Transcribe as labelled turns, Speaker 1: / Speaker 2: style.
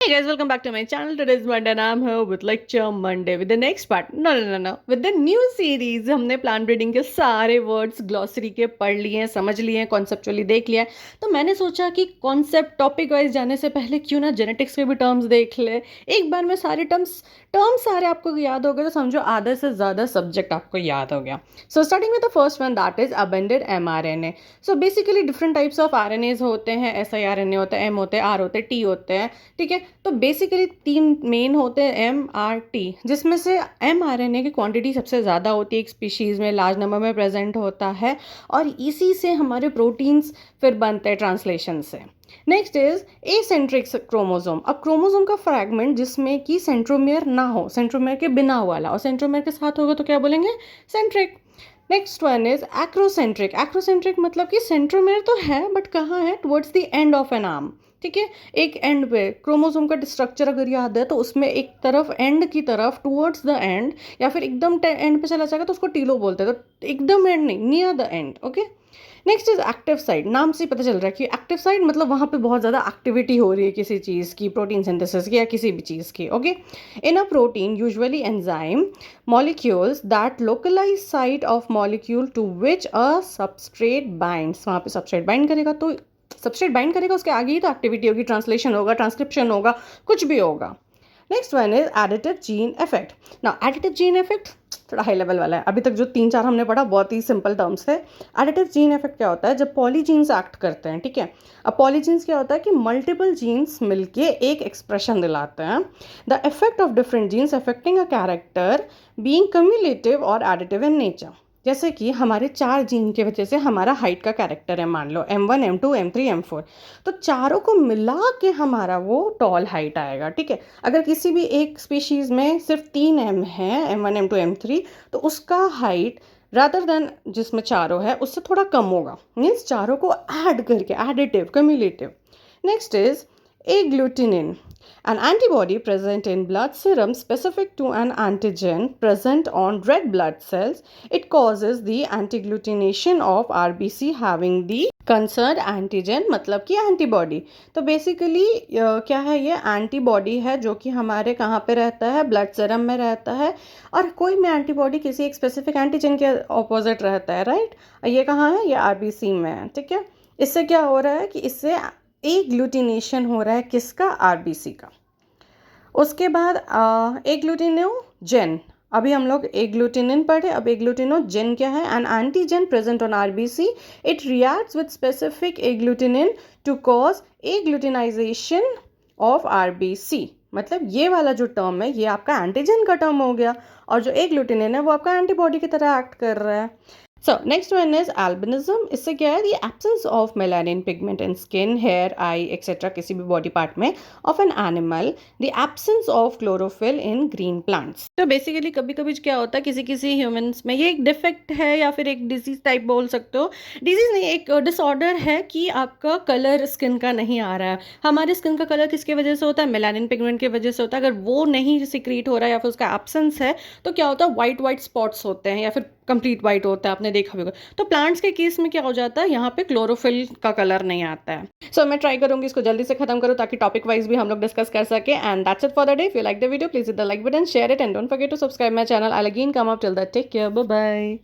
Speaker 1: Hey guys, welcome back to my channel. Today's Monday and I'm here with lecture Monday with the next part. No. With the new series हमने plant breeding के सारे words glossary के पढ़ लिए हैं, समझ लिए हैं, कॉन्सेप्चुअली देख लिया है. तो मैंने सोचा कि कॉन्सेप्ट टॉपिक वाइज जाने से पहले क्यों ना जेनेटिक्स के भी टर्म्स देख ले. एक बार में सारे टर्म्स सारे आपको याद हो गए तो समझो आधे से ज़्यादा सब्जेक्ट आपको याद हो गया. So starting with the first one that is abundant mRNA. So basically different types of RNAs होते हैं. siRNA होते हैं, M होते हैं, R होते हैं, T होते हैं. ठीक है, तो बेसिकली 3 मेन होते हैं MRT, जिसमें से mRNA की क्वांटिटी सबसे ज़्यादा होती है, एक स्पीशीज़ में लार्ज नंबर में प्रेजेंट होता है और इसी से हमारे प्रोटीन्स फिर बनते हैं ट्रांसलेशन से. Next is eccentric chromosome. अब क्रोमोसोम का फ्रैगमेंट जिसमें कि सेंट्रोमियर ना हो, सेंट्रोमियर के बिना वाला, और सेंट्रोमियर के साथ होगा तो क्या बोलेंगे, centric. Next one is acrocentric. Acrocentric मतलब कि सेंट्रोमियर तो है बट कहाँ है, towards the end of N arm. ठीक है, एक एंड पे क्रोमोसोम का स्ट्रक्चर अगर याद है तो उसमें एक तरफ एंड की तरफ टुवर्ड्स द एंड या फिर एकदम एंड पे चला जाएगा तो उसको टीलो बोलते हैं. तो एकदम एंड नहीं, near the end. Okay, next is active site. नाम से पता चल रहा है कि एक्टिव साइट मतलब वहाँ पे बहुत ज़्यादा एक्टिविटी हो रही है किसी चीज़ की, प्रोटीन सिंथेसिस की या किसी भी चीज़ की. Okay, in a protein usually enzyme molecules that localize site of molecule to which a substrate binds. वहाँ पे substrate bind करेगा तो substrate bind करेगा, उसके आगे ही तो एक्टिविटी होगी, ट्रांसलेशन होगा, ट्रांसक्रिप्शन होगा, कुछ भी होगा. Next one is additive gene effect. ना एडिटिव जीन इफेक्ट थोड़ा हाई लेवल वाला है. अभी तक जो 3-4 हमने पढ़ा बहुत ही सिंपल टर्म्स थे. एडिटिव जीन इफेक्ट क्या होता है, जब पॉलीजीन्स एक्ट करते हैं. ठीक है, अब पॉलीजीन्स क्या होता है कि मल्टीपल जीन्स मिलके एक एक्सप्रेशन दिलाते हैं. The effect of different genes affecting a character being cumulative और एडिटिव इन नेचर. जैसे कि हमारे 4 जीन की वजह से हमारा हाइट का कैरेक्टर है, मान लो M1 M2 M3 M4, तो चारों को मिला के हमारा वो टॉल हाइट आएगा. ठीक है, अगर किसी भी एक स्पीशीज़ में सिर्फ 3 M है, M1 M2 M3, तो उसका हाइट रादर देन जिसमें चारों है उससे थोड़ा कम होगा. मीन्स चारों को ऐड करके, additive, cumulative. Next is agglutinin. An antibody present in blood serum specific to an antigen present on red blood cells. It causes the anti-agglutination of RBC having the concerned antigen, मतलब कि antibody. तो basically क्या है, ये antibody है जो कि हमारे कहाँ पे रहता है, ब्लड सेरम में रहता है. और कोई भी एंटीबॉडी किसी एक स्पेसिफिक एंटीजन के ऑपोजिट रहता है, राइट. ये कहाँ है, ये आरबीसी में है. ठीक है, इससे क्या हो रहा है कि इससे एग्लूटिनेशन हो रहा है, किसका, आरबीसी का. उसके बाद एग्लूटिनोजेन. अभी हम लोग एग्लूटिनिन पढ़े, अब एग्लूटिनोजेन क्या है, an antigen present on RBC. It reacts with specific agglutinin to cause agglutinization of RBC. मतलब ये वाला जो टर्म है ये आपका एंटीजन का टर्म हो गया और जो एग्लूटिनिन है वो आपका एंटीबॉडी की तरह एक्ट कर रहा है. So next one is albinism. इससे क्या है, the absence of melanin pigment in skin, hair, eye, etc. किसी भी body part में of an animal. The absence of chlorophyll in green plants. तो बेसिकली कभी कभी क्या होता है किसी किसी ह्यूमंस में ये एक डिफेक्ट है या फिर एक डिजीज टाइप बोल सकते हो. डिजीज नहीं, एक डिसऑर्डर है कि आपका कलर स्किन का नहीं आ रहा है. हमारे स्किन का कलर किसकी वजह से होता है, मेलानिन पिगमेंट की वजह से होता है. अगर वो नहीं सिक्रीट हो रहा है या फिर उसका एब्सेंस है तो क्या होता है, वाइट स्पॉट्स होते हैं या फिर कंप्लीट वाइट होता है, आपने देखा भी होगा. तो प्लांट्स के केस में क्या हो जाता है, यहाँ पे क्लोरोफिल का कलर नहीं आता है. सो मैं ट्राई करूंगी इसको जल्दी से खत्म करूँ ताकि टॉपिक वाइज भी हम लोग डिस्कस कर सके. And that's it for the day. If you like the video please hit the like button, share it and don't forget to subscribe my channel. I again come up till that, take care, bye bye.